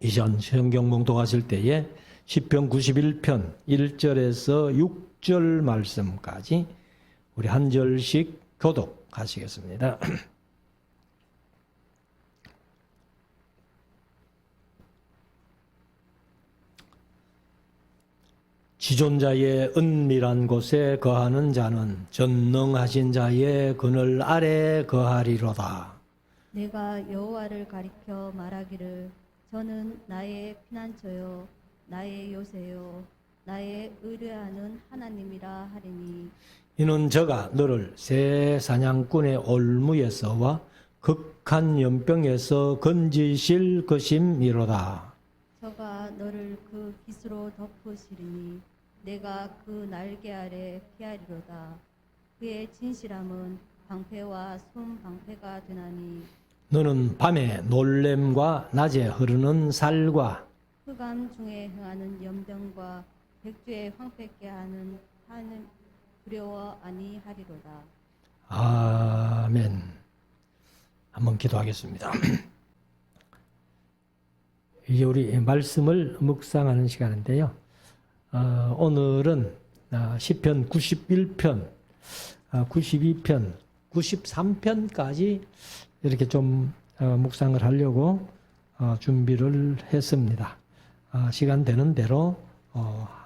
이전 성경 봉독하실 때에 시편 91편 1절에서 6절 말씀까지 우리 한 절씩 교독하시겠습니다. 지존자의 은밀한 곳에 거하는 자는 전능하신 자의 그늘 아래 거하리로다. 내가 여호와를 가리켜 말하기를 저는 나의 피난처요 나의 요새요 나의 의뢰하는 하나님이라 하리니 이는 저가 너를 새 사냥꾼의 올무에서와 극한 연병에서 건지실 것임이로다. 저가 너를 그 깃으로 덮으시리니 내가 그 날개 아래 피하리로다. 그의 진실함은 방패와 손방패가 되나니 너는 밤에 놀램과 낮에 흐르는 살과 흑암 중에 행하는 연병과 백주에 황폐케 하는 산을 두려워 아니하리로다. 아멘. 한번 기도하겠습니다. 이제 우리 말씀을 묵상하는 시간인데요. 오늘은 시편 91편, 92편, 93편까지 이렇게 좀 묵상을 하려고 준비를 했습니다. 시간 되는 대로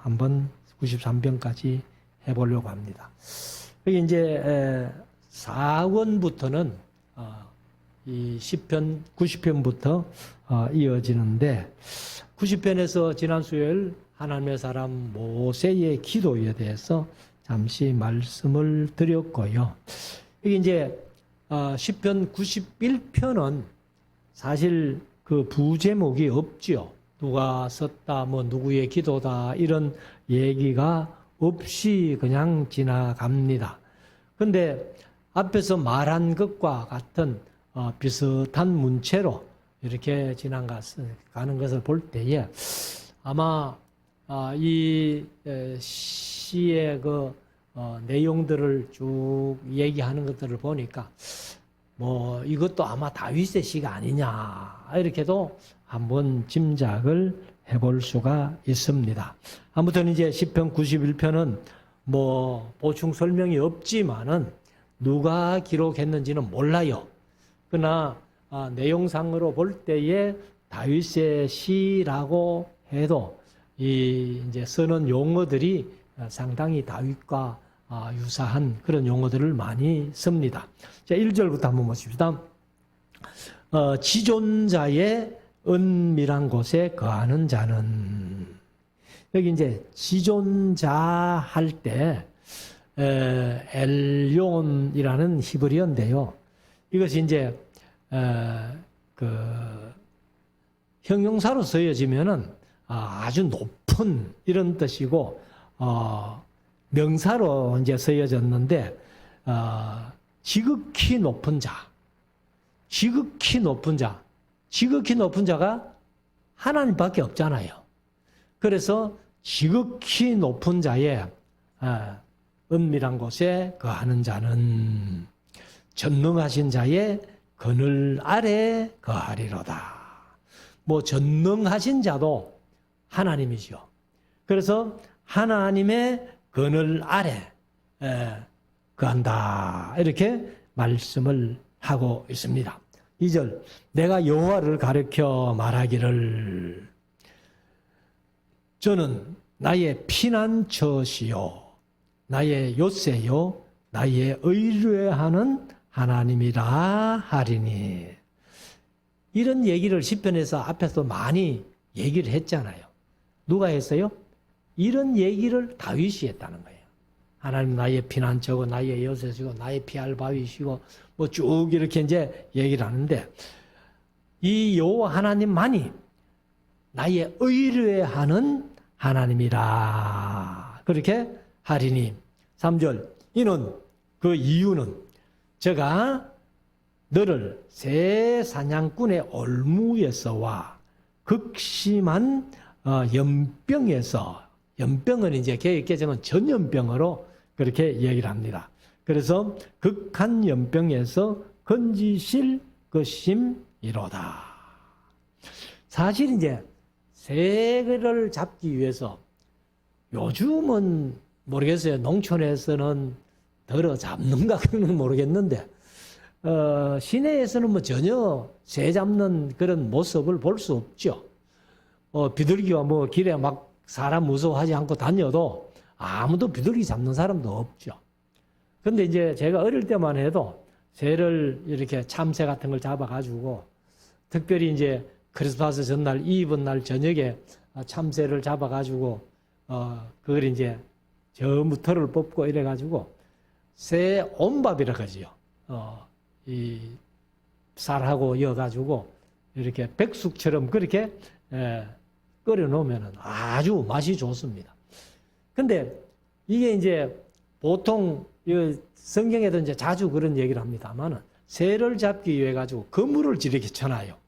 한번 93편까지 해보려고 합니다. 여기 이제 4권부터는 이 10편, 90편부터 이어지는데 90편에서 지난 수요일 하나님의 사람 모세의 기도에 대해서 잠시 말씀을 드렸고요. 여기 이제 10편 91편은 사실 그 부제목이 없지요. 누가 썼다, 뭐 누구의 기도다 이런 얘기가 없이 그냥 지나갑니다. 근데 앞에서 말한 것과 같은 비슷한 문체로 이렇게 지나가는 것을 볼 때에 아마 이 시의 그 내용들을 쭉 얘기하는 것들을 보니까 뭐 이것도 아마 다윗의 시가 아니냐 이렇게도 한번 짐작을 해볼 수가 있습니다. 아무튼 이제 시편 91편은 뭐 보충 설명이 없지만은 누가 기록했는지는 몰라요. 그러나 내용상으로 볼 때에 다윗의 시라고 해도 이 이제 쓰는 용어들이 상당히 다윗과 유사한 그런 용어들을 많이 씁니다. 자, 1절부터 한번 보십시다. 지존자의 은밀한 곳에 거하는 자는 여기 이제 지존자 할 때 엘용이라는 히브리어인데요. 이것이 이제 그 형용사로 쓰여지면은 아주 높은 이런 뜻이고 명사로 이제 쓰여졌는데 지극히 높은 자, 지극히 높은 자, 지극히 높은 자가 하나님밖에 없잖아요. 그래서 지극히 높은 자의 은밀한 곳에 거하는 자는 전능하신 자의 그늘 아래 거하리로다. 뭐 전능하신 자도 하나님이죠. 그래서 하나님의 그늘 아래 거한다. 이렇게 말씀을 하고 있습니다. 2절 내가 여호와를 가리켜 말하기를 저는 나의 피난처시요 나의 요새요 나의 의뢰하는 하나님이라 하리니 이런 얘기를 시편에서 앞에서 많이 얘기를 했잖아요. 누가 했어요? 이런 얘기를 다윗이 했다는 거예요. 하나님 나의 피난처고 나의 요새시고 나의 피할 바위시고 뭐 쭉 이렇게 이제 얘기를 하는데 이 여호와 하나님만이 나의 의뢰하는 하나님이라 그렇게 하리니 3절 이는 그 이유는 제가 너를 새 사냥꾼의 올무에서와 극심한 연병에서 연병은 이제 개혁개정은 전염병으로 그렇게 얘기를 합니다. 그래서 극한 연병에서 건지실 것임이로다. 사실 이제 새를 잡기 위해서 요즘은 모르겠어요. 농촌에서는 덜어 잡는가 그런 건 모르겠는데 시내에서는 뭐 전혀 새 잡는 그런 모습을 볼 수 없죠. 비둘기가 뭐 길에 막 사람 무서워하지 않고 다녀도 아무도 비둘기 잡는 사람도 없죠. 근데 이제 제가 어릴 때만 해도 새를 이렇게 참새 같은 걸 잡아가지고 특별히 이제 크리스마스 전날 이브 날 저녁에 참새를 잡아가지고 그걸 이제 전부 털을 뽑고 이래가지고 새 온밥이라고 하지요. 이 쌀하고 이어가지고 이렇게 백숙처럼 그렇게 끓여 놓으면 아주 맛이 좋습니다. 근데 이게 이제 보통 성경에도 이제 자주 그런 얘기를 합니다만은 새를 잡기 위해 가지고 그물을 이렇게 쳐놔요.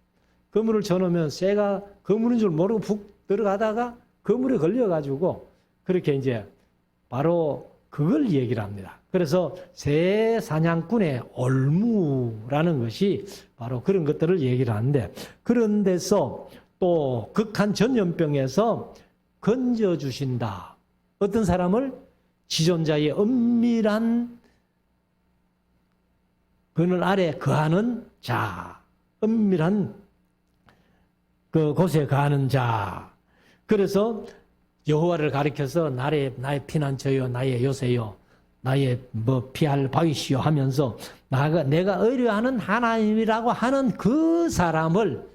그물을 쳐놓으면 새가 그물인 줄 모르고 푹 들어가다가 그물에 걸려가지고 그렇게 이제 바로 그걸 얘기를 합니다. 그래서 새 사냥꾼의 올무라는 것이 바로 그런 것들을 얘기를 하는데 그런 데서 또 극한 전염병에서 건져주신다. 어떤 사람을? 지존자의 은밀한 그늘 아래 거하는 자. 은밀한 그 곳에 거하는 자. 그래서 여호와를 가리켜서 나의 피난처요, 나의 요새요, 나의 뭐 피할 바위시요 하면서 내가 의뢰하는 하나님이라고 하는 그 사람을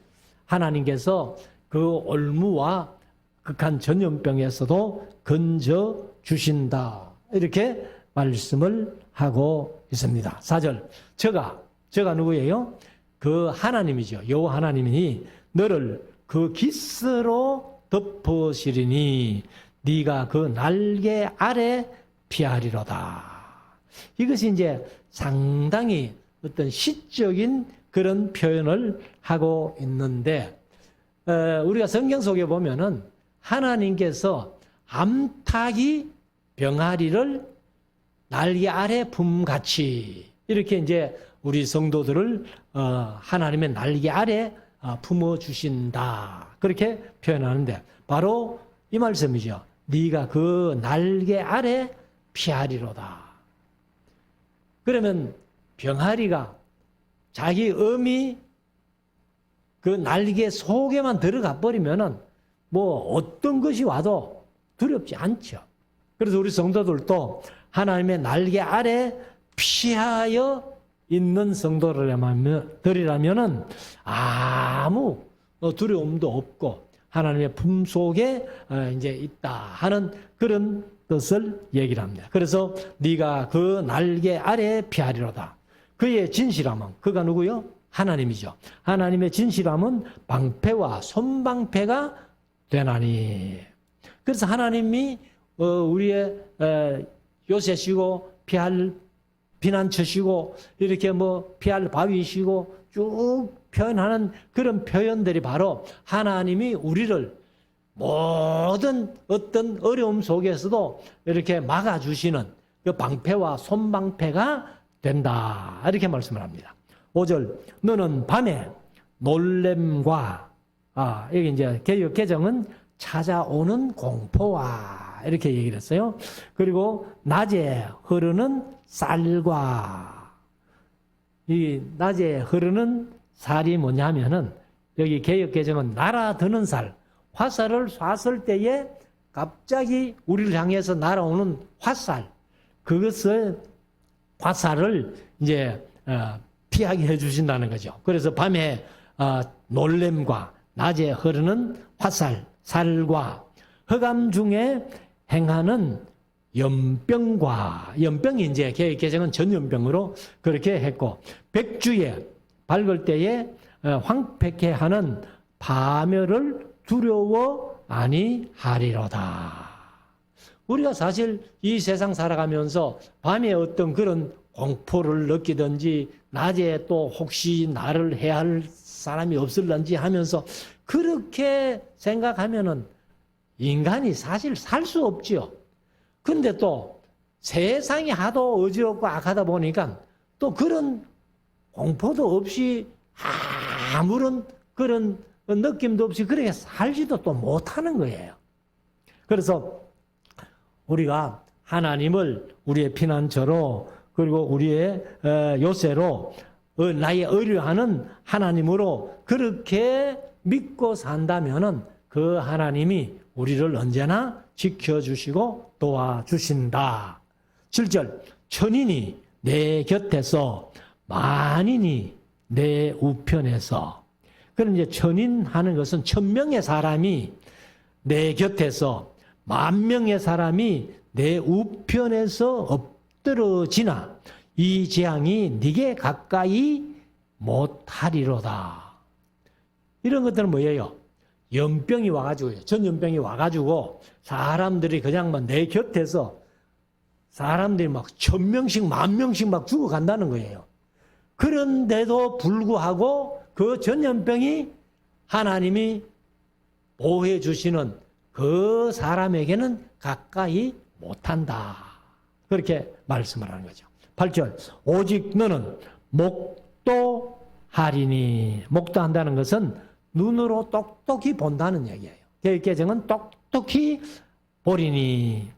하나님께서 그 올무와 극한 전염병에서도 건져 주신다. 이렇게 말씀을 하고 있습니다. 4절. 저가 누구예요? 그 하나님이죠. 여호와 하나님이니 너를 그 깃으로 덮으시리니 네가 그 날개 아래 피하리로다. 이것이 이제 상당히 어떤 시적인 그런 표현을 하고 있는데 우리가 성경 속에 보면은 하나님께서 암탉이 병아리를 날개 아래 품같이 이렇게 이제 우리 성도들을 하나님의 날개 아래 품어 주신다. 그렇게 표현하는데 바로 이 말씀이죠. 네가 그 날개 아래 피하리로다. 그러면 병아리가 자기 어미 그 날개 속에만 들어가 버리면은 뭐 어떤 것이 와도 두렵지 않죠. 그래서 우리 성도들도 하나님의 날개 아래 피하여 있는 성도들이라면은 아무 두려움도 없고 하나님의 품 속에 이제 있다 하는 그런 뜻을 얘기를 합니다. 그래서 네가 그 날개 아래 피하리로다. 그의 진실함은 그가 누구요? 하나님이죠. 하나님의 진실함은 방패와 손방패가 되나니. 그래서 하나님이 우리의 요새시고 피할 피난처시고 이렇게 뭐 피할 바위시고 쭉 표현하는 그런 표현들이 바로 하나님이 우리를 모든 어떤 어려움 속에서도 이렇게 막아주시는 그 방패와 손방패가 된다. 이렇게 말씀을 합니다. 5절. 너는 밤에 놀램과 여기 이제 개역 개정은 찾아오는 공포와 이렇게 얘기를 했어요. 그리고 낮에 흐르는 쌀과 이 낮에 흐르는 쌀이 뭐냐면은 여기 개역 개정은 날아드는 쌀, 화살을 쐈을 때에 갑자기 우리를 향해서 날아오는 화살, 그것을 화살을 이제 피하게 해주신다는 거죠. 그래서 밤에 놀램과 낮에 흐르는 화살, 살과 흑암 중에 행하는 연병과 연병이 이제 개정은 전염병으로 그렇게 했고 백주에 밝을 때에 황폐케 하는 파멸을 두려워 아니하리로다. 우리가 사실 이 세상 살아가면서 밤에 어떤 그런 공포를 느끼든지 낮에 또 혹시 나를 해야 할 사람이 없을런지 하면서 그렇게 생각하면은 인간이 사실 살 수 없지요. 근데 또 세상이 하도 어지럽고 악하다 보니까 또 그런 공포도 없이 아무런 그런 느낌도 없이 그렇게 살지도 또 못하는 거예요. 그래서 우리가 하나님을 우리의 피난처로 그리고 우리의 요새로 나의 의뢰하는 하나님으로 그렇게 믿고 산다면은 그 하나님이 우리를 언제나 지켜주시고 도와주신다. 7절 천인이 내 곁에서 만인이 내 우편에서. 그럼 이제 천인 하는 것은 1000명의 사람이 내 곁에서 10,000명의 사람이 내 우편에서 엎드러지나 이 재앙이 네게 가까이 못하리로다. 이런 것들은 뭐예요? 연병이 와가지고요. 전염병이 와가지고 사람들이 그냥 막 내 곁에서 사람들이 막 1000명씩 10,000명씩 막 죽어간다는 거예요. 그런데도 불구하고 그 전염병이 하나님이 보호해 주시는 그 사람에게는 가까이 못한다. 그렇게 말씀을 하는 거죠. 8절 오직 너는 목도하리니. 목도한다는 것은 눈으로 똑똑히 본다는 얘기예요. 개혁개정은 똑똑히 보리니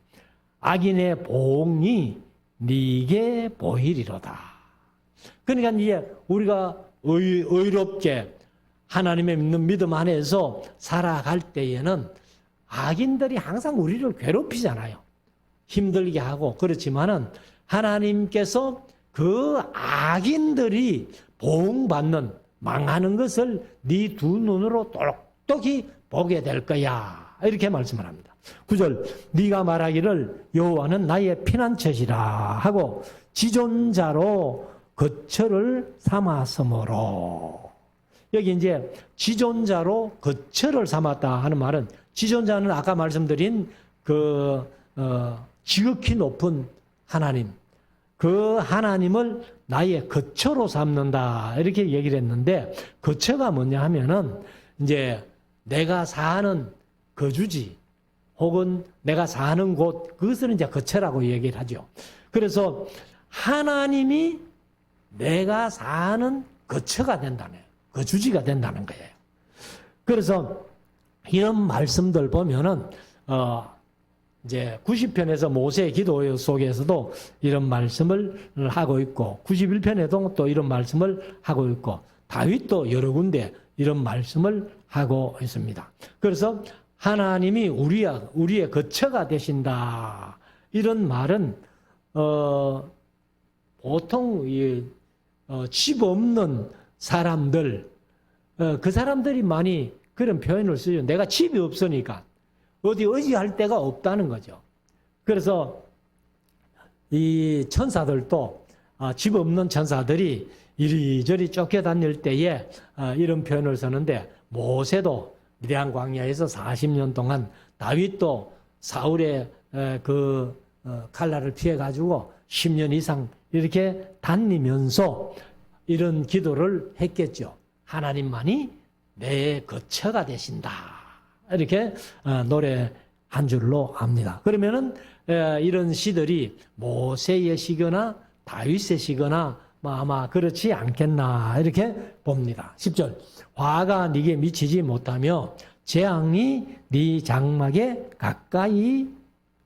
악인의 보응이 네게 보이리로다. 그러니까 이제 우리가 의롭게 하나님의 믿는 믿음 안에서 살아갈 때에는 악인들이 항상 우리를 괴롭히잖아요. 힘들게 하고. 그렇지만은 하나님께서 그 악인들이 보응받는 망하는 것을 네 두 눈으로 똑똑히 보게 될 거야. 이렇게 말씀을 합니다. 9절 네가 말하기를 여호와는 나의 피난처시라 하고 지존자로 거처를 삼았으므로. 여기 이제 지존자로 거처를 삼았다 하는 말은 지존자는 아까 말씀드린 지극히 높은 하나님, 그 하나님을 나의 거처로 삼는다 이렇게 얘기를 했는데 거처가 뭐냐 하면은 이제 내가 사는 거주지 혹은 내가 사는 곳 그것을 이제 거처라고 얘기를 하죠. 그래서 하나님이 내가 사는 거처가 된다는 거예요. 거주지가 된다는 거예요. 그래서 이런 말씀들 보면은 이제 90편에서 모세의 기도 속에서도 이런 말씀을 하고 있고 91편에도 또 이런 말씀을 하고 있고 다윗도 여러 군데 이런 말씀을 하고 있습니다. 그래서 하나님이 우리의 거처가 되신다. 이런 말은 보통 집 없는 사람들 그 사람들이 많이 그런 표현을 쓰죠. 내가 집이 없으니까 어디 의지할 데가 없다는 거죠. 그래서 이 천사들도 집 없는 천사들이 이리저리 쫓겨다닐 때에 이런 표현을 쓰는데 모세도 미디안 광야에서 40년 동안 다윗도 사울의 칼날을 피해가지고 10년 이상 이렇게 다니면서 이런 기도를 했겠죠. 하나님만이 내 거처가 되신다. 이렇게 노래 한 줄로 압니다. 그러면은 이런 시들이 모세의 시거나 다윗의 시거나 아마 그렇지 않겠나 이렇게 봅니다. 10절 화가 네게 미치지 못하며 재앙이 네 장막에 가까이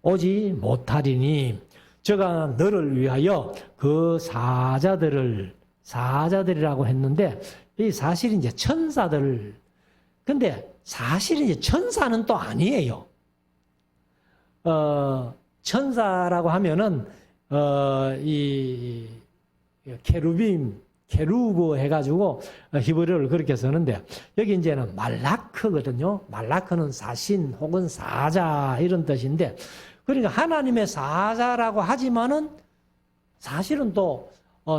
오지 못하리니 저가 너를 위하여 그 사자들이라고 했는데 이 사실 이제 천사들. 근데 사실 이제 천사는 또 아니에요. 천사라고 하면은 이 케루브 해가지고 히브리어를 그렇게 쓰는데 여기 이제는 말라크거든요. 말라크는 사신 혹은 사자 이런 뜻인데 그러니까 하나님의 사자라고 하지만은 사실은 또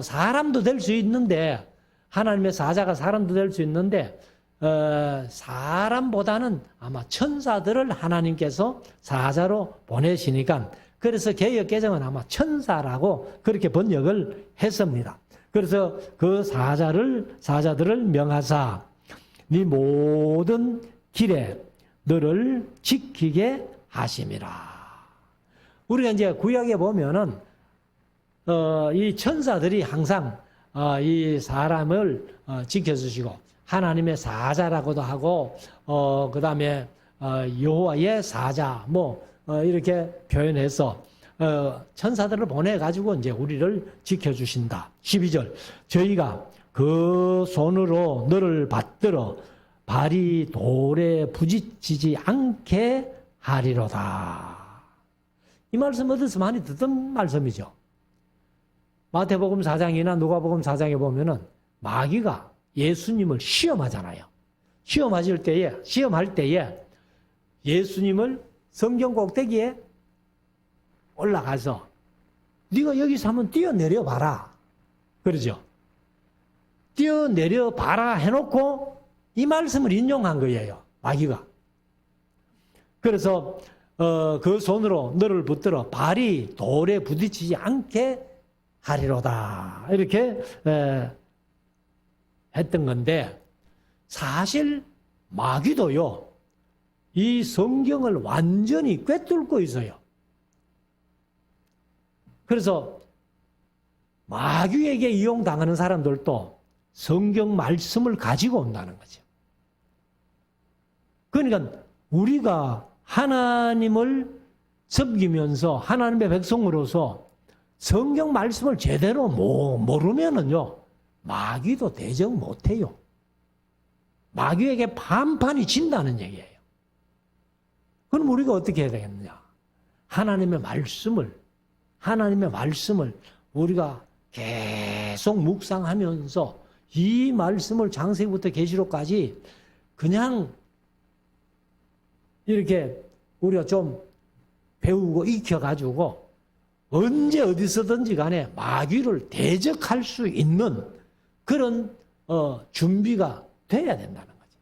사람도 될 수 있는데 하나님의 사자가 사람도 될 수 있는데 사람보다는 아마 천사들을 하나님께서 사자로 보내시니까 그래서 개역개정은 아마 천사라고 그렇게 번역을 했습니다. 그래서 그 사자들을 명하사 네 모든 길에 너를 지키게 하심이라. 우리가 이제 구약에 보면은 이 천사들이 항상 이 사람을 지켜주시고 하나님의 사자라고도 하고 그다음에 여호와의 사자 이렇게 표현해서 천사들을 보내 가지고 이제 우리를 지켜 주신다. 12절. 저희가 그 손으로 너를 받들어 발이 돌에 부딪히지 않게 하리로다. 이 말씀 어디서 많이 듣던 말씀이죠. 마태복음 4장이나 누가복음 4장에 보면은 마귀가 예수님을 시험하잖아요. 시험할 때에 예수님을 성경 꼭대기에 올라가서 네가 여기서 한번 뛰어내려 봐라. 그러죠. 뛰어내려 봐라 해놓고 이 말씀을 인용한 거예요. 마귀가. 그래서 그 손으로 너를 붙들어 발이 돌에 부딪히지 않게 하리로다. 이렇게 했던 건데 사실 마귀도요. 이 성경을 완전히 꿰뚫고 있어요. 그래서 마귀에게 이용당하는 사람들도 성경 말씀을 가지고 온다는 거죠. 그러니까 우리가 하나님을 섬기면서 하나님의 백성으로서 성경 말씀을 제대로 모르면은요, 마귀도 대적 못해요. 마귀에게 판판이 진다는 얘기예요. 그럼 우리가 어떻게 해야 되겠느냐? 하나님의 말씀을 우리가 계속 묵상하면서 이 말씀을 창세기부터 계시록까지 그냥 이렇게 우리가 좀 배우고 익혀가지고 언제 어디서든지 간에 마귀를 대적할 수 있는 그런 준비가 돼야 된다는 거죠.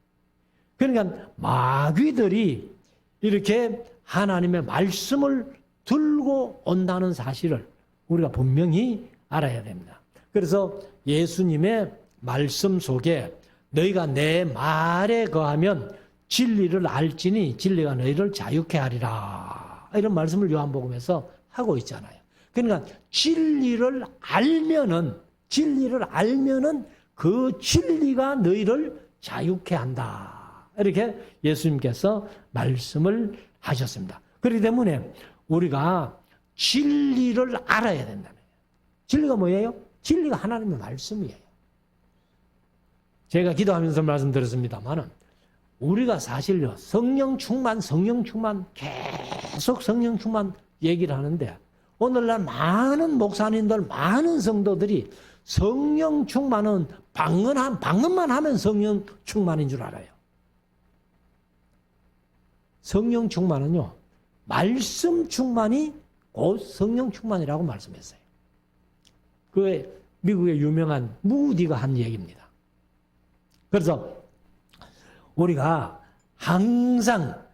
그러니까 마귀들이 이렇게 하나님의 말씀을 들고 온다는 사실을 우리가 분명히 알아야 됩니다. 그래서 예수님의 말씀 속에 너희가 내 말에 거하면 진리를 알지니 진리가 너희를 자유케 하리라. 이런 말씀을 요한복음에서 하고 있잖아요. 그러니까 진리를 알면은 그 진리가 너희를 자유케 한다. 이렇게 예수님께서 말씀을 하셨습니다. 그렇기 때문에 우리가 진리를 알아야 된다는 거예요. 진리가 뭐예요? 진리가 하나님의 말씀이에요. 제가 기도하면서 말씀드렸습니다만은 우리가 사실요, 성령 충만, 계속 성령 충만 얘기를 하는데, 오늘날 많은 목사님들, 많은 성도들이 성령 충만은 방언만 하면 성령 충만인 줄 알아요. 성령 충만은요, 말씀 충만이 곧 성령 충만이라고 말씀했어요. 그 미국의 유명한 무디가 한 얘기입니다. 그래서 우리가 항상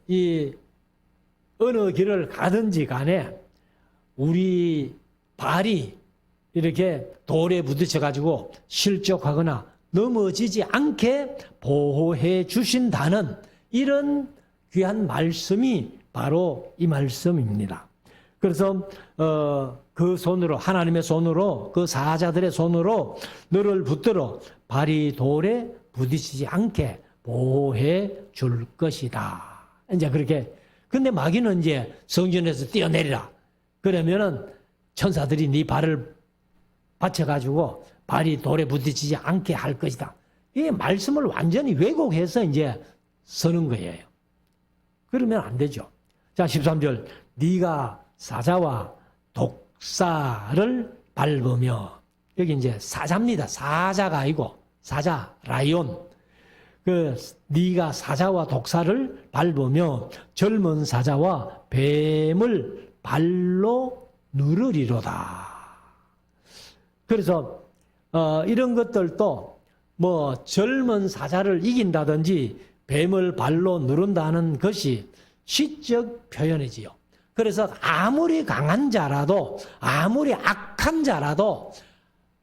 이 어느 길을 가든지 간에 우리 발이 이렇게 돌에 부딪혀 가지고 실족하거나 넘어지지 않게 보호해 주신다는 이런 귀한 말씀이 바로 이 말씀입니다. 그래서 그 손으로, 하나님의 손으로, 그 사자들의 손으로 너를 붙들어 발이 돌에 부딪히지 않게 보호해 줄 것이다. 이제 그렇게. 근데 마귀는 이제 성전에서 뛰어내리라. 그러면은 천사들이 네 발을 받쳐가지고 발이 돌에 부딪히지 않게 할 것이다. 이 말씀을 완전히 왜곡해서 이제 서는 거예요. 그러면 안 되죠. 자, 13절. 네가 사자와 독사를 밟으며, 여기 이제 사자입니다. 사자가 아니고 사자, 라이온. 네가 사자와 독사를 밟으며 젊은 사자와 뱀을 발로 누르리로다. 그래서 이런 것들도 뭐 젊은 사자를 이긴다든지 뱀을 발로 누른다는 것이 시적 표현이지요. 그래서 아무리 강한 자라도, 아무리 악한 자라도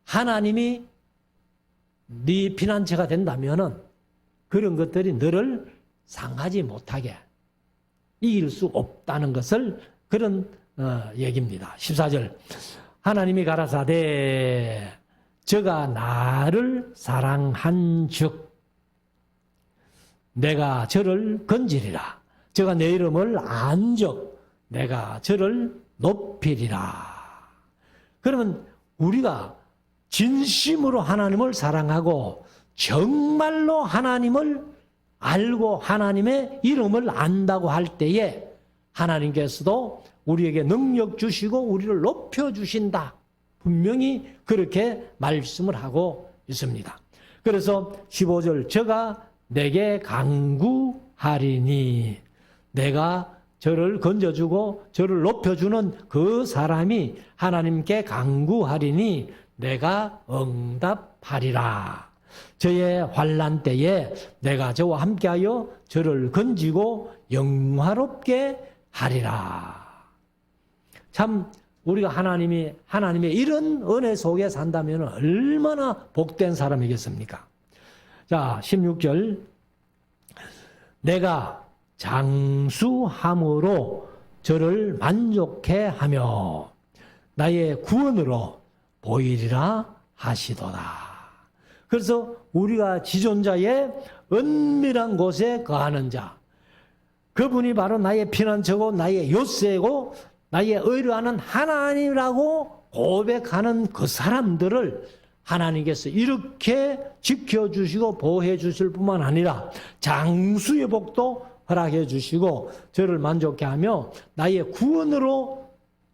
하나님이 네 피난처가 된다면은 그런 것들이 너를 상하지 못하게 이길 수 없다는 것을 그런 얘기입니다. 14절. 하나님이 가라사대 저가 나를 사랑한 즉 내가 저를 건지리라. 저가 내 이름을 안 즉 내가 저를 높이리라. 그러면 우리가 진심으로 하나님을 사랑하고 정말로 하나님을 알고 하나님의 이름을 안다고 할 때에 하나님께서도 우리에게 능력 주시고 우리를 높여주신다. 분명히 그렇게 말씀을 하고 있습니다. 그래서 15절 저가 내게 간구하리니 내가 저를 건져주고 저를 높여주는 그 사람이 하나님께 간구하리니 내가 응답하리라. 저의 환난 때에 내가 저와 함께하여 저를 건지고 영화롭게 하리라. 참 우리가 하나님의 이런 은혜 속에 산다면 얼마나 복된 사람이겠습니까? 자, 16절 내가 장수함으로 저를 만족해 하며 나의 구원으로 보이리라 하시도다. 그래서 우리가 지존자의 은밀한 곳에 거하는 자, 그분이 바로 나의 피난처고 나의 요새고 나의 의뢰하는 하나님이라고 고백하는 그 사람들을 하나님께서 이렇게 지켜주시고 보호해 주실 뿐만 아니라 장수의 복도 허락해 주시고 저를 만족해 하며 나의 구원으로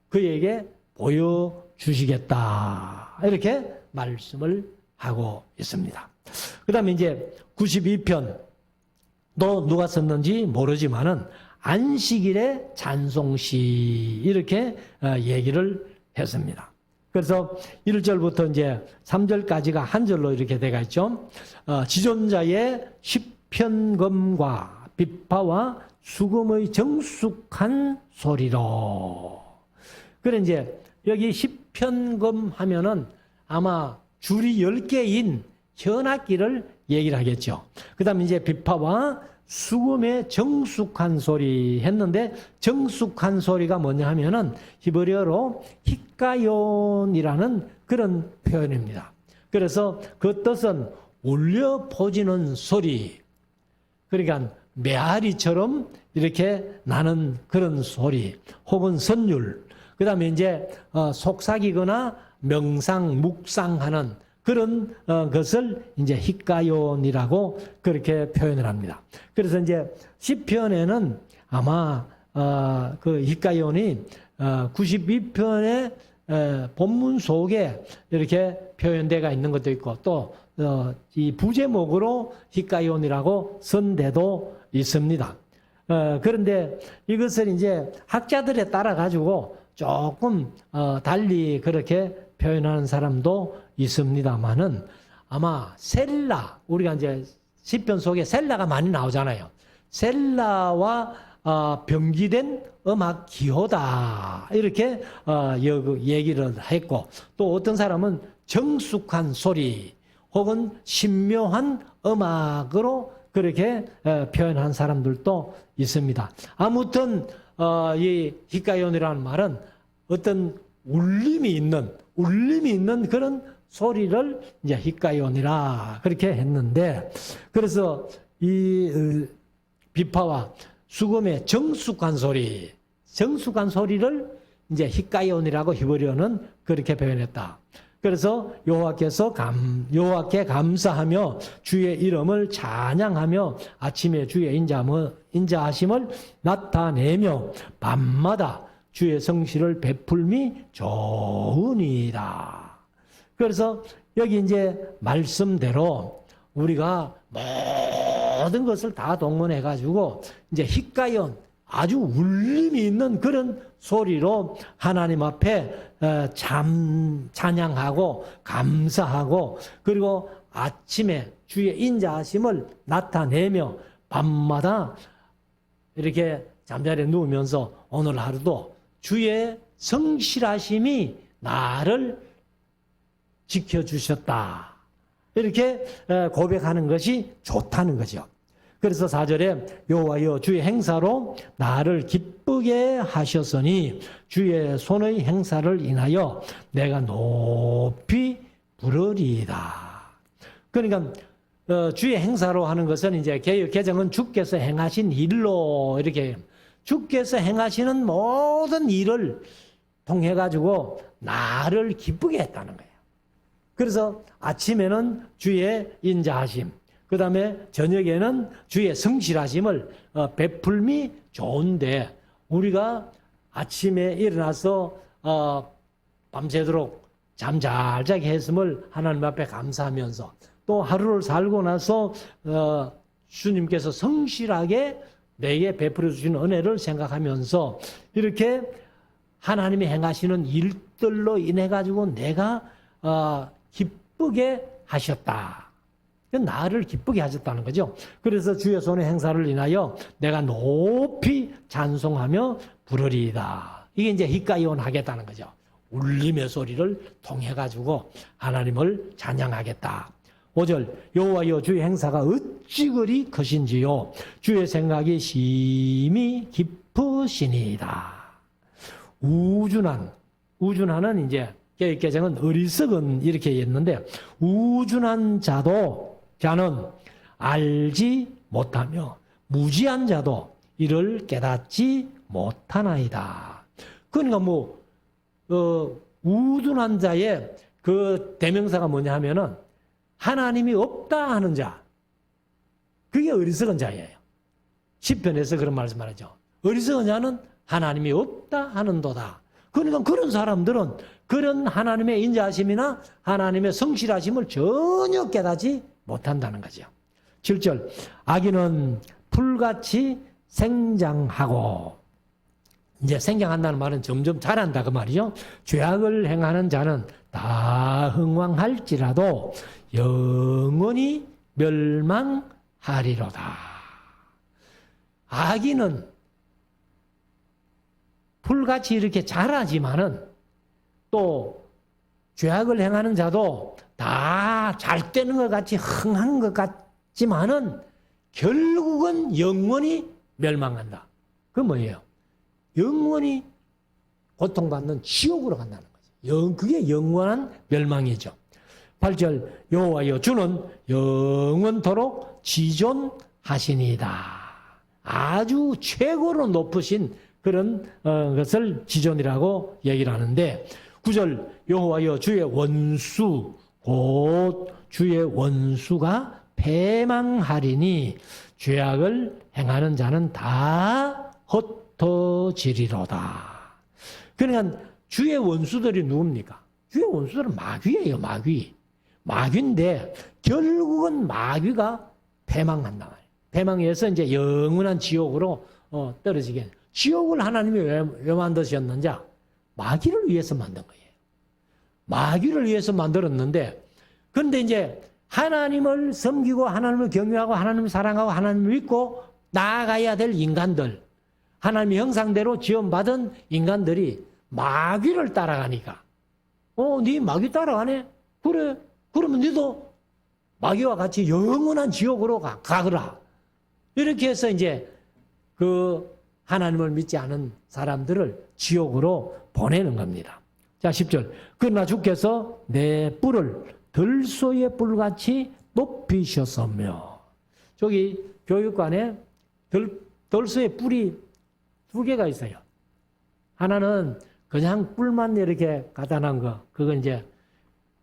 그에게 보여주시겠다. 이렇게 말씀을 하고 있습니다. 그 다음에 이제 92편 또 누가 썼는지 모르지만은 안식일의 찬송시 이렇게 얘기를 했습니다. 그래서 1절부터 이제 3절까지가 한 절로 이렇게 되어 있죠. 지존자의 시편검과 비파와 수금의 정숙한 소리로. 그래 이제 여기 시편검 하면은 아마 줄이 10개인 현악기를 얘기를 하겠죠. 그 다음에 이제 비파와 수금의 정숙한 소리 했는데 정숙한 소리가 뭐냐 하면은 히브리어로 히카욘이라는 그런 표현입니다. 그래서 그 뜻은 울려 퍼지는 소리, 그러니까 메아리처럼 이렇게 나는 그런 소리 혹은 선율, 그 다음에 이제 속삭이거나 명상, 묵상하는 그런 것을 이제 히카욘이라고 그렇게 표현을 합니다. 그래서 이제 시편에는 아마 그 히카욘이 92편의 본문 속에 이렇게 표현되어 있는 것도 있고 또 이 부제목으로 히카욘이라고 쓴 데도 있습니다. 그런데 이것을 이제 학자들에 따라 가지고 조금 달리 그렇게 표현하는 사람도 있습니다만은 아마 셀라, 우리가 이제 시편 속에 셀라가 많이 나오잖아요. 셀라와 병기된 음악 기호다 이렇게 얘기를 했고 또 어떤 사람은 정숙한 소리 혹은 신묘한 음악으로 그렇게 표현한 사람들도 있습니다. 아무튼 이 히카욘이라는 말은 어떤 울림이 있는 그런 소리를 이제 히카욘이라 그렇게 했는데, 그래서 이 비파와 수금의 정숙한 소리를 이제 히카욘이라고 히브리어는 그렇게 표현했다. 그래서 여호와께 감사하며 주의 이름을 찬양하며 아침에 주의 인자하심을 나타내며 밤마다 주의 성실을 베풀미 좋으니이다. 그래서 여기 이제 말씀대로 우리가 모든 것을 다 동원해 가지고 이제 히카욘, 아주 울림이 있는 그런 소리로 하나님 앞에 찬양하고 감사하고, 그리고 아침에 주의 인자하심을 나타내며 밤마다 이렇게 잠자리에 누우면서 오늘 하루도 주의 성실하심이 나를 지켜주셨다, 이렇게 고백하는 것이 좋다는 거죠. 그래서 4절에 여호와여 주의 행사로 나를 기쁘게 하셨으니 주의 손의 행사를 인하여 내가 높이 부르리이다. 그러니까 주의 행사로 하는 것은 이제 개정은 주께서 행하신 일로 이렇게 주께서 행하시는 모든 일을 통해 가지고 나를 기쁘게 했다는 거예요. 그래서 아침에는 주의 인자하심, 그 다음에 저녁에는 주의 성실하심을 베풀미 좋은데 우리가 아침에 일어나서 밤새도록 잠 잘 자게 했음을 하나님 앞에 감사하면서 또 하루를 살고 나서 주님께서 성실하게 내게 베풀어 주시는 은혜를 생각하면서 이렇게 하나님이 행하시는 일들로 인해 가지고 내가 기쁘게 하셨다. 나를 기쁘게 하셨다는 거죠. 그래서 주의 손의 행사를 인하여 내가 높이 찬송하며 부르리이다. 이게 이제 히카이온 하겠다는 거죠. 울림의 소리를 통해 가지고 하나님을 찬양하겠다. 5절 여호와여 주의 행사가 어찌 그리 크신지요 주의 생각이 심히 깊으시니이다. 우준한은 이제 개정은 어리석은 이렇게 했는데 우준한 자는 알지 못하며 무지한 자도 이를 깨닫지 못하나이다. 그러니까 우둔한 자의 그 대명사가 뭐냐 하면은 하나님이 없다 하는 자. 그게 어리석은 자예요. 시편에서 그런 말씀하죠. 어리석은 자는 하나님이 없다 하는도다. 그러니까 그런 사람들은 그런 하나님의 인자하심이나 하나님의 성실하심을 전혀 깨닫지 못한다는 거죠. 7절 악인은 풀같이 생장하고 이제 생장한다는 말은 점점 자란다 그 말이죠. 죄악을 행하는 자는 다 흥왕할지라도 영원히 멸망하리로다. 악인은 풀같이 이렇게 자라지만은 또 죄악을 행하는 자도 다 잘 되는 것 같이 흥한 것 같지만은 결국은 영원히 멸망한다. 그건 뭐예요? 영원히 고통받는 지옥으로 간다는 거죠. 그게 영원한 멸망이죠. 8절 여호와여 주는 영원토록 지존하시니이다. 아주 최고로 높으신 그런 것을 지존이라고 얘기를 하는데 9절 여호와여 주의 원수 곧 주의 원수가 패망하리니 죄악을 행하는 자는 다 흩어지리로다. 그러니까 주의 원수들이 누굽니까? 주의 원수들은 마귀예요. 마귀인데 결국은 마귀가 패망한단 말이에요. 패망해서 이제 영원한 지옥으로 떨어지게. 지옥을 하나님이 왜 만드셨는지 마귀를 위해서 만든 거예요. 마귀를 위해서 만들었는데 그런데 이제 하나님을 섬기고 하나님을 경외하고 하나님을 사랑하고 하나님을 믿고 나아가야 될 인간들, 하나님의 형상대로 지원받은 인간들이 마귀를 따라가니까 네 마귀 따라가네? 그래. 그러면 너도 마귀와 같이 영원한 지옥으로 가거라. 이렇게 해서 이제 그 하나님을 믿지 않은 사람들을 지옥으로 보내는 겁니다. 자, 10절. 그러나 주께서 내 뿔을 들소의 뿔같이 높이셨으며. 저기 교육관에 들소의 뿔이 두 개가 있어요. 하나는 그냥 뿔만 이렇게 갖다 놓은 거. 그건 이제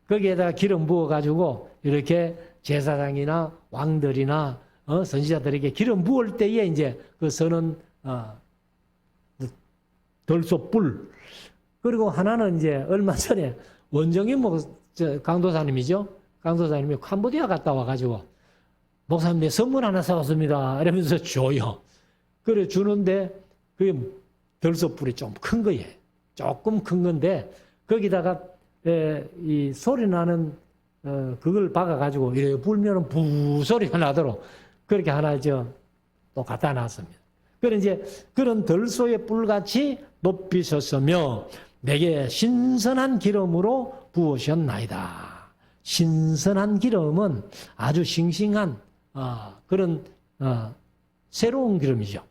거기에다가 기름 부어가지고 이렇게 제사장이나 왕들이나 선지자들에게 기름 부을 때에 이제 그 서는 들소뿔. 그리고 하나는 이제 얼마 전에 원정인 강도사님이죠. 강도사님이 캄보디아 갔다 와가지고 목사님 내 선물 하나 사왔습니다. 이러면서 줘요. 그래 주는데 그게 들소뿔이 좀 큰 거예요. 조금 큰 건데 거기다가 이 소리 나는 그걸 박아가지고 이래 불면은 부 소리가 나도록 그렇게 하나 또 갖다 놨습니다. 그래 이제 그런 들소의 뿔같이 높이셨으며 내게 신선한 기름으로 부으셨나이다. 신선한 기름은 아주 싱싱한 그런 새로운 기름이죠.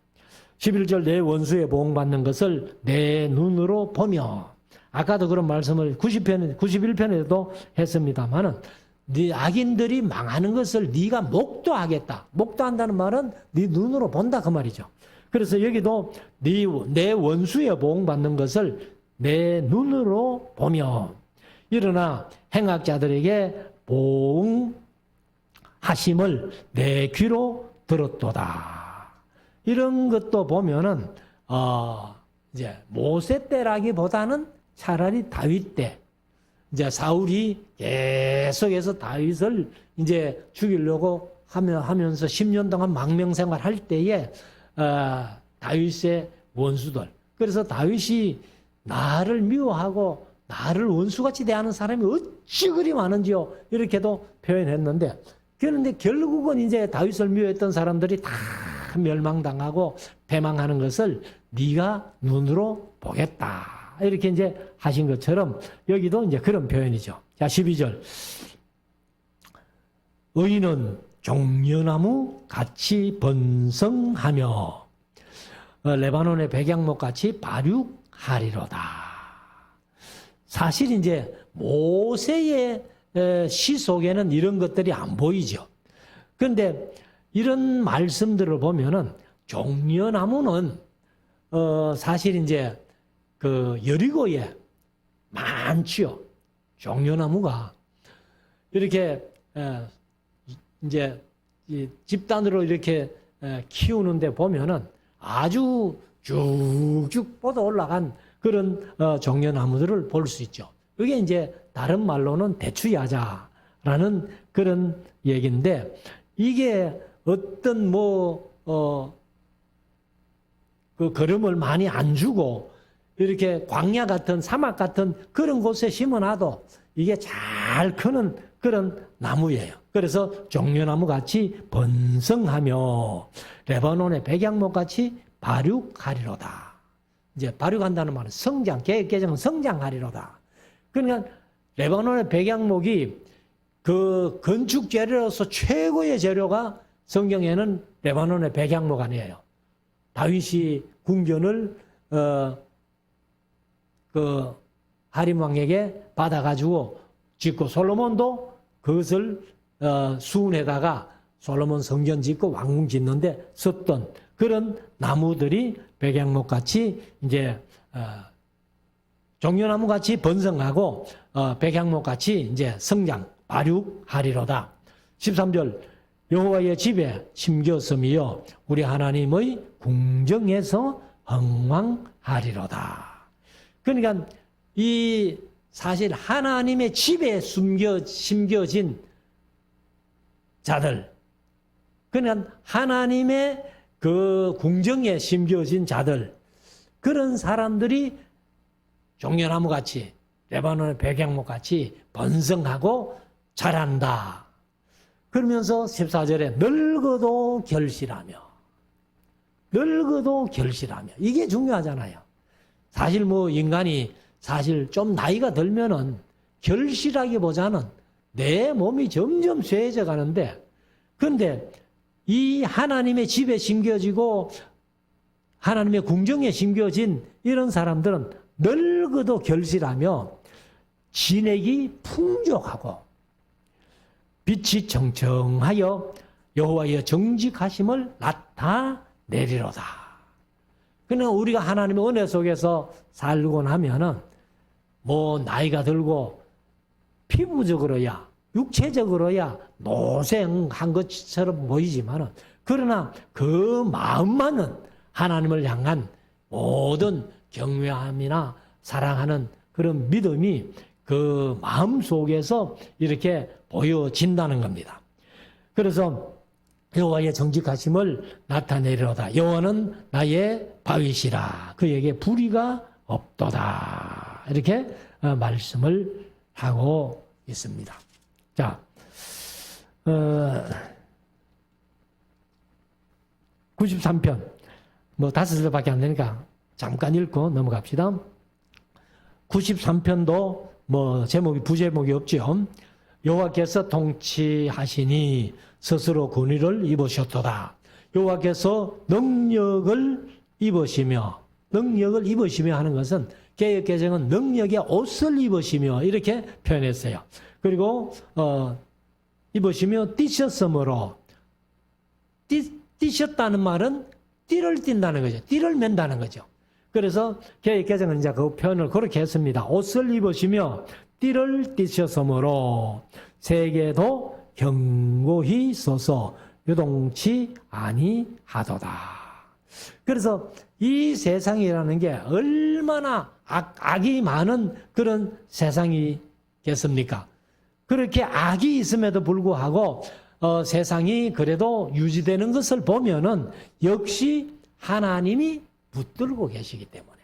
11절 내 원수의 보응받는 것을 내 눈으로 보며 아까도 그런 말씀을 90편, 91편에도 했습니다만은 네 악인들이 망하는 것을 네가 목도하겠다. 목도한다는 말은 네 눈으로 본다 그 말이죠. 그래서 여기도 내 원수의 보응받는 것을 내 눈으로 보며 일어나 행악자들에게 보응하심을 내 귀로 들었도다. 이런 것도 보면은 이제 모세 때라기보다는 차라리 다윗 때 이제 사울이 계속해서 다윗을 이제 죽이려고 하면서 10년 동안 망명생활 할 때에 다윗의 원수들. 그래서 다윗이 나를 미워하고 나를 원수같이 대하는 사람이 어찌 그리 많은지요. 이렇게도 표현했는데 그런데 결국은 이제 다윗을 미워했던 사람들이 다 멸망당하고 패망하는 것을 네가 눈으로 보겠다. 이렇게 이제 하신 것처럼 여기도 이제 그런 표현이죠. 자, 12절. 의인은 종려나무 같이 번성하며 레바논의 백향목 같이 발육하리로다. 사실 이제 모세의 시 속에는 이런 것들이 안 보이죠. 그런데 이런 말씀들을 보면은 종려나무는 사실 이제 그 여리고에 많지요. 종려나무가 이렇게 이제 집단으로 이렇게 키우는데 보면은 아주 쭉쭉 뻗어 올라간 그런 종려나무들을 볼 수 있죠. 이게 이제 다른 말로는 대추야자라는 그런 얘기인데 이게 어떤 그 걸음을 많이 안 주고 이렇게 광야 같은 사막 같은 그런 곳에 심어놔도 이게 잘 크는 그런 나무예요. 그래서 종려나무 같이 번성하며 레바논의 백향목 같이 발육하리로다. 이제 발육한다는 말은 성장, 개정은 성장하리로다. 그러니까 레바논의 백향목이 그 건축 재료로서 최고의 재료가 성경에는 레바논의 백향목 아니에요. 다윗이 궁전을 그 하림 왕에게 받아가지고 짓고 솔로몬도 그것을 수운에다가 솔로몬 성전 짓고 왕궁 짓는데 썼던 그런 나무들이 백향목 같이 이제 종려나무 같이 번성하고 백향목 같이 이제 성장 발육하리로다. 13절 여호와의 집에 심겼음이여 우리 하나님의 궁정에서 흥왕하리로다. 그러니까 이 사실 하나님의 집에 심겨진 자들, 그러니까 하나님의 그 궁정에 심겨진 자들, 그런 사람들이 종려나무 같이 레바논의 백향목 같이 번성하고 자란다. 그러면서 14절에 늙어도 결실하며 이게 중요하잖아요. 사실 인간이 사실 좀 나이가 들면은 결실하기보다는 내 몸이 점점 쇠해져 가는데 그런데 이 하나님의 집에 심겨지고 하나님의 궁정에 심겨진 이런 사람들은 늙어도 결실하며 진액이 풍족하고 빛이 청청하여 여호와의 정직하심을 나타내리로다. 그러나 우리가 하나님의 은혜 속에서 살곤 하면은 나이가 들고 피부적으로야 육체적으로야 노생한 것처럼 보이지만은 그러나 그 마음만은 하나님을 향한 모든 경외함이나 사랑하는 그런 믿음이 그 마음 속에서 이렇게 보여진다는 겁니다. 그래서 여호와의 정직하심을 나타내리로다. 여호와는 나의 바위시라. 그에게 불의가 없도다. 이렇게 말씀을 하고 있습니다. 자, 93편 5절밖에 안 되니까 잠깐 읽고 넘어갑시다. 93편도 제목이 부제목이 없죠. 여호와께서 통치하시니 스스로 권위를 입으셨도다. 여호와께서 능력을 입으시며 하는 것은 개역개정은 능력의 옷을 입으시며 이렇게 표현했어요. 그리고 입으시며 뛰셨으므로 뛰셨다는 말은 띠를 띈다는 거죠. 띠를 맨다는 거죠. 그래서 개역개정은 이제 그 표현을 그렇게 했습니다. 옷을 입으시며 띠를 띠셨으므로 세계도 견고히 서서 요동치 아니하도다. 그래서 이 세상이라는 게 얼마나 악이 많은 그런 세상이겠습니까? 그렇게 악이 있음에도 불구하고 세상이 그래도 유지되는 것을 보면은 역시 하나님이 붙들고 계시기 때문에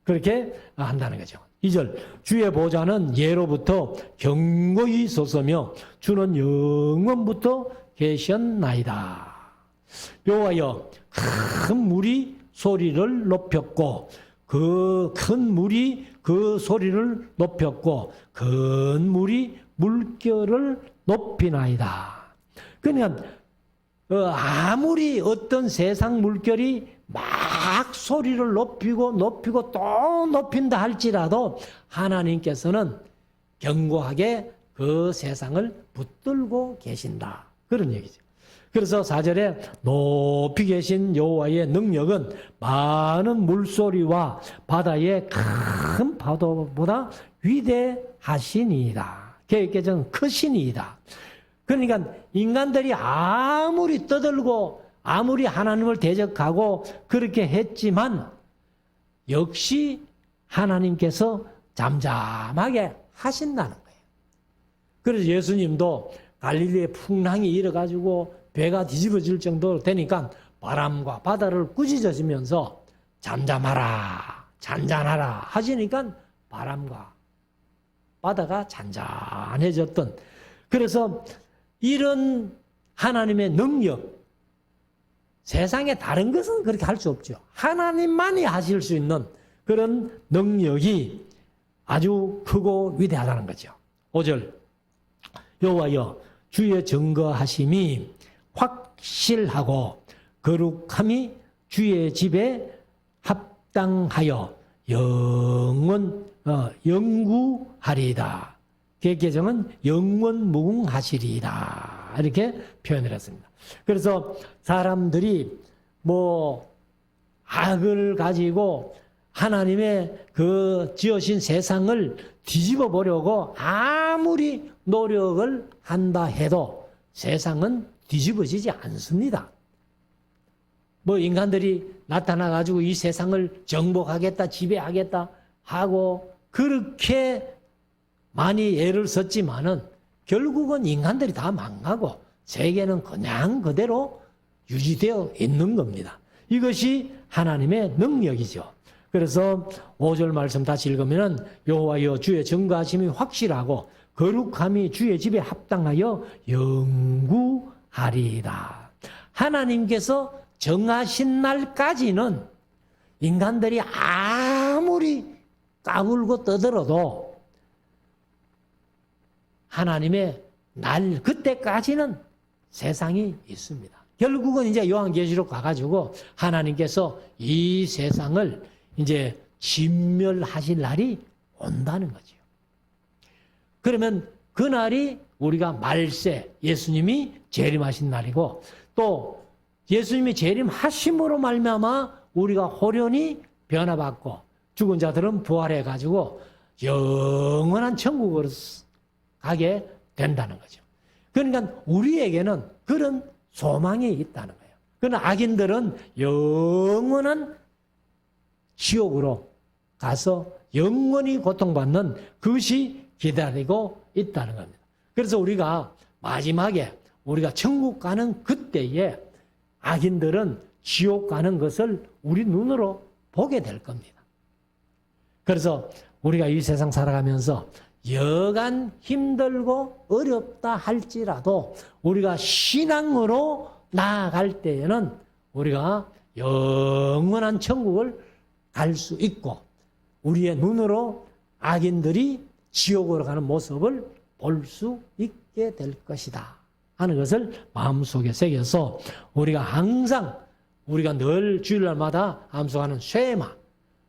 그렇게 한다는 거죠. 2절 주의 보좌는 예로부터 견고히 섰으며 주는 영원부터 계셨나이다. 여호와여 큰 물이 소리를 높였고 그 큰 물이 그 소리를 높였고 큰 물이 물결을 높이나이다. 그러니까 아무리 어떤 세상 물결이 막 소리를 높이고 또 높인다 할지라도 하나님께서는 견고하게 그 세상을 붙들고 계신다. 그런 얘기죠. 그래서 4절에 높이 계신 여호와의 능력은 많은 물소리와 바다의 큰 파도보다 위대하시니이다. 개혁개정은 크시니이다. 그러니까 인간들이 아무리 떠들고 아무리 하나님을 대적하고 그렇게 했지만 역시 하나님께서 잠잠하게 하신다는 거예요. 그래서 예수님도 갈릴리에 풍랑이 일어가지고 배가 뒤집어질 정도로 되니까 바람과 바다를 꾸짖으시면서 잠잠하라, 잔잔하라 하시니까 바람과 바다가 잔잔해졌던. 그래서 이런 하나님의 능력, 세상에 다른 것은 그렇게 할 수 없죠. 하나님만이 하실 수 있는 그런 능력이 아주 크고 위대하다는 거죠. 5절 여호와여 주의 증거하심이 확실하고 거룩함이 주의 집에 합당하여 영구하리이다. 개정은 영원 무궁하시리이다. 이렇게 표현을 했습니다. 그래서 사람들이 악을 가지고 하나님의 그 지으신 세상을 뒤집어 보려고 아무리 노력을 한다 해도 세상은 뒤집어지지 않습니다. 인간들이 나타나가지고 이 세상을 정복하겠다, 지배하겠다 하고 그렇게 많이 애를 썼지만은 결국은 인간들이 다 망하고 세계는 그냥 그대로 유지되어 있는 겁니다. 이것이 하나님의 능력이죠. 그래서 5절 말씀 다시 읽으면은 여호와여 주의 증거하심이 확실하고 거룩함이 주의 집에 합당하여 영구하리이다. 하나님께서 정하신 날까지는 인간들이 아무리 까불고 떠들어도 하나님의 날 그때까지는 세상이 있습니다. 결국은 이제 요한계시록 가가지고 하나님께서 이 세상을 이제 진멸하실 날이 온다는 거죠. 그러면 그 날이 우리가 말세, 예수님이 재림하신 날이고 또 예수님이 재림하심으로 말미암아 우리가 호련히 변화받고 죽은 자들은 부활해가지고 영원한 천국으로 가게 된다는 거죠. 그러니까 우리에게는 그런 소망이 있다는 거예요. 그러나 악인들은 영원한 지옥으로 가서 영원히 고통받는 그것이 기다리고 있다는 겁니다. 그래서 우리가 마지막에 우리가 천국 가는 그때에 악인들은 지옥 가는 것을 우리 눈으로 보게 될 겁니다. 그래서 우리가 이 세상 살아가면서 여간 힘들고 어렵다 할지라도 우리가 신앙으로 나아갈 때에는 우리가 영원한 천국을 갈 수 있고 우리의 눈으로 악인들이 지옥으로 가는 모습을 볼 수 있게 될 것이다 하는 것을 마음속에 새겨서 우리가 항상 우리가 늘 주일날마다 암송하는 쉐마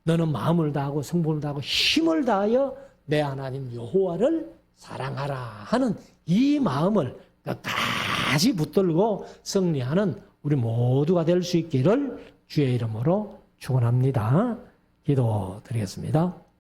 너는 마음을 다하고 성품을 다하고 힘을 다하여 내 하나님 여호와를 사랑하라 하는 이 마음을 끝까지 붙들고 승리하는 우리 모두가 될 수 있기를 주의 이름으로 축원합니다. 기도드리겠습니다.